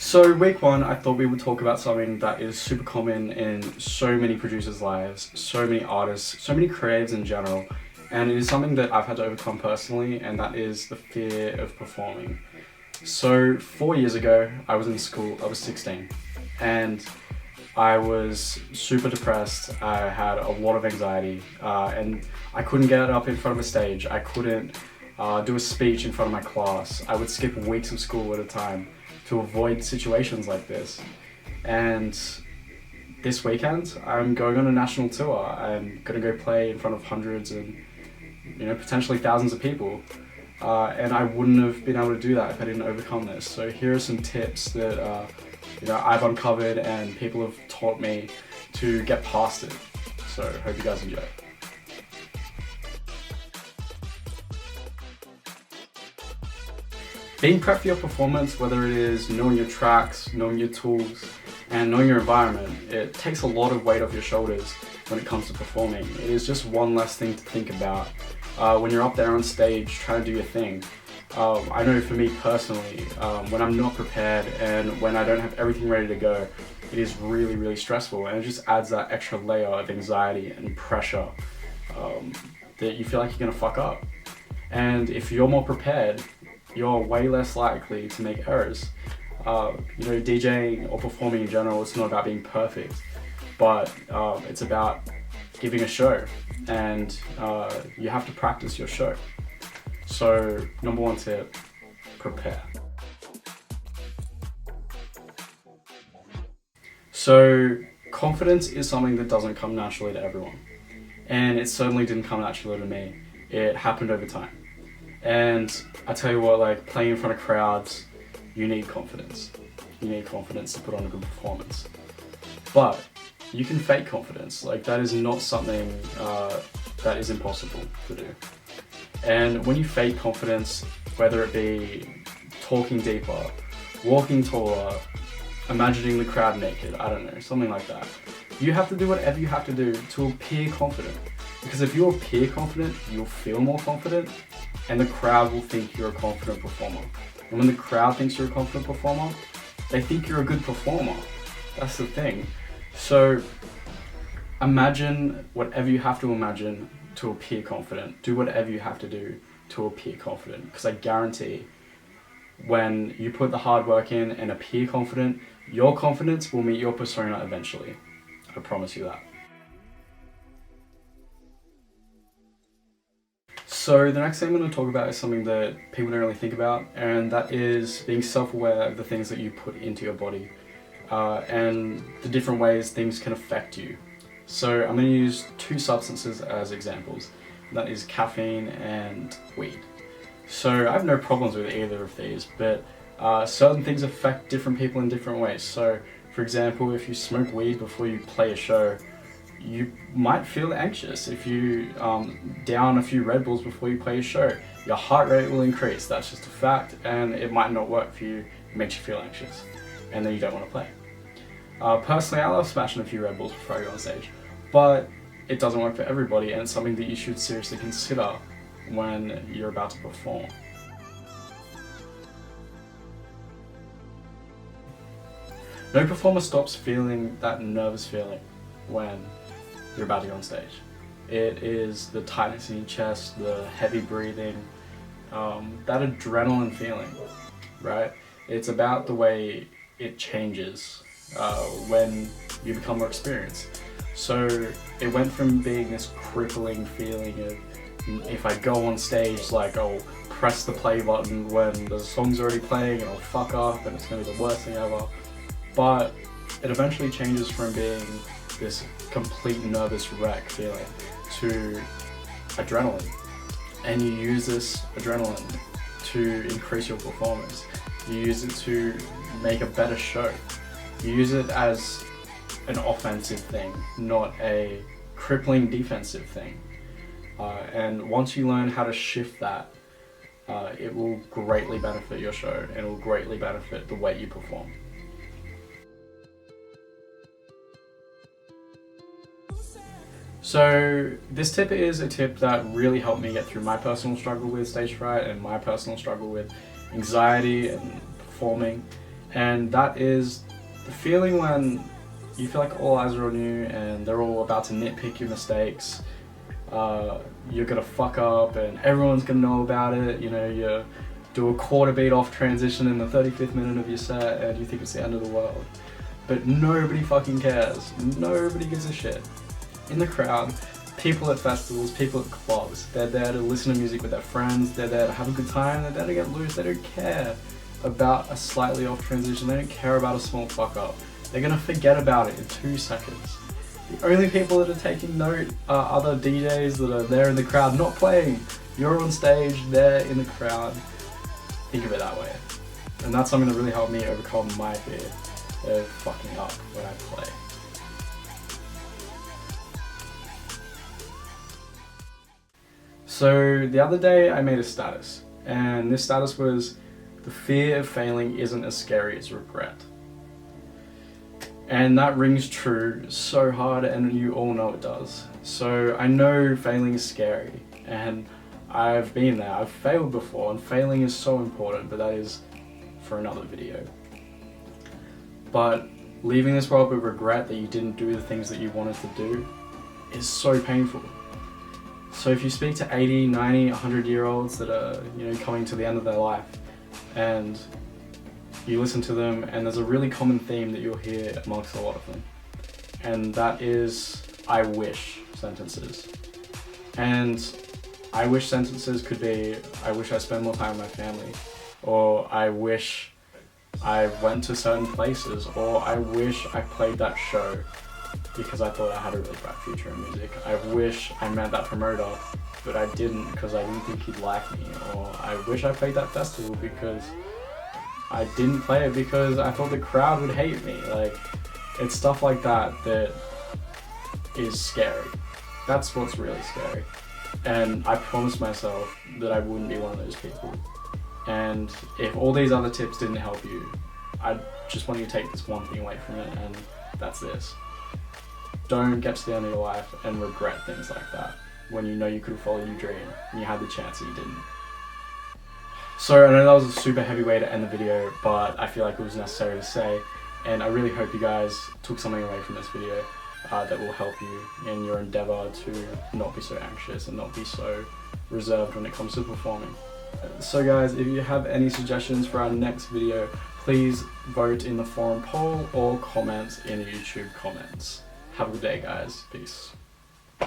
So week one, I thought we would talk about something that is super common in so many producers' lives, so many artists, so many creatives in general, and it is something that I've had to overcome personally, and that is the fear of performing. So 4 years ago, I was in school, I was 16, and I was super depressed. I had a lot of anxiety, and I couldn't get up in front of a stage. I couldn't do a speech in front of my class. I would skip weeks of school at a time to avoid situations like this. And this weekend, I'm going on a national tour. I'm gonna go play in front of hundreds and potentially thousands of people. And I wouldn't have been able to do that if I didn't overcome this. So here are some tips that I've uncovered and people have taught me to get past it. So hope you guys enjoy. Being prepped for your performance, whether it is knowing your tracks, knowing your tools, and knowing your environment, it takes a lot of weight off your shoulders when it comes to performing. It is just one less thing to think about when you're up there on stage trying to do your thing. I know for me personally, when I'm not prepared and when I don't have everything ready to go, it is really, really stressful, and it just adds that extra layer of anxiety and pressure that you feel like you're gonna fuck up. And if you're more prepared, you're way less likely to make errors. DJing or performing in general, it's not about being perfect, but it's about giving a show, and you have to practice your show. So number one tip, prepare. So confidence is something that doesn't come naturally to everyone, and it certainly didn't come naturally to me. It happened over time. And I tell you what, like playing in front of crowds, you need confidence. You need confidence to put on a good performance. But you can fake confidence. Like that is not something that is impossible to do. And when you fake confidence, whether it be talking deeper, walking taller, imagining the crowd naked, I don't know, something like that, you have to do whatever you have to do to appear confident. Because if you appear confident, you'll feel more confident, and the crowd will think you're a confident performer. And when the crowd thinks you're a confident performer, they think you're a good performer. That's the thing. So imagine whatever you have to imagine to appear confident. Do whatever you have to do to appear confident. Because I guarantee when you put the hard work in and appear confident, your confidence will meet your persona eventually. I promise you that. So the next thing I'm going to talk about is something that people don't really think about, and that is being self-aware of the things that you put into your body and the different ways things can affect you. So I'm going to use two substances as examples, and that is caffeine and weed. So I have no problems with either of these, but certain things affect different people in different ways. So for example, if you smoke weed before you play a show, you might feel anxious. If you down a few Red Bulls before you play a show, your heart rate will increase. That's just a fact, and it might not work for you. It makes you feel anxious, and then you don't want to play. Personally, I love smashing a few Red Bulls before I go on stage, but it doesn't work for everybody, and it's something that you should seriously consider when you're about to perform. No performer stops feeling that nervous feeling when you're about to go on stage. It is the tightness in your chest, the heavy breathing, that adrenaline feeling, right? It's about the way it changes when you become more experienced. So it went from being this crippling feeling of, if I go on stage, like I'll press the play button when the song's already playing and I'll fuck up and it's gonna be the worst thing ever. But it eventually changes from being this complete nervous wreck feeling to adrenaline, and you use this adrenaline to increase your performance. You use it to make a better show. You use it as an offensive thing, not a crippling defensive thing. And once you learn how to shift that, it will greatly benefit your show, and it will greatly benefit the way you perform. So this tip is a tip that really helped me get through my personal struggle with stage fright and my personal struggle with anxiety and performing. And that is the feeling when you feel like all eyes are on you and they're all about to nitpick your mistakes. You're gonna fuck up and everyone's gonna know about it. You know, you do a quarter beat off transition in the 35th minute of your set and you think it's the end of the world. But nobody fucking cares. Nobody gives a shit. In the crowd, people at festivals, people at clubs, they're there to listen to music with their friends, they're there to have a good time, they're there to get loose. They don't care about a slightly off transition, they don't care about a small fuck up. They're gonna forget about it in 2 seconds. The only people that are taking note are other DJs that are there in the crowd not playing. You're on stage, they're in the crowd. Think of it that way. And that's something that really helped me overcome my fear of fucking up when I play. So the other day I made a status, and this status was, the fear of failing isn't as scary as regret. And that rings true so hard, and you all know it does. So I know failing is scary, and I've been there, I've failed before, and failing is so important, but that is for another video. But leaving this world with regret that you didn't do the things that you wanted to do is so painful. So if you speak to 80, 90, 100-year-olds that are, you know, coming to the end of their life, and you listen to them, and there's a really common theme that you'll hear amongst a lot of them, and that is I wish sentences. And I wish sentences could be, I wish I spent more time with my family, or I wish I went to certain places, or I wish I played that show because I thought I had a really bright future in music. I wish I met that promoter, but I didn't because I didn't think he'd like me, or I wish I played that festival because I didn't play it because I thought the crowd would hate me. Like, it's stuff like that that is scary. That's what's really scary. And I promised myself that I wouldn't be one of those people. And if all these other tips didn't help you, I just want you to take this one thing away from it, and that's this. Don't get to the end of your life and regret things like that when you know you could have followed your dream and you had the chance and you didn't. So I know that was a super heavy way to end the video, but I feel like it was necessary to say, and I really hope you guys took something away from this video that will help you in your endeavour to not be so anxious and not be so reserved when it comes to performing. So guys, if you have any suggestions for our next video, please vote in the forum poll or comment in YouTube comments. Have a good day guys, peace.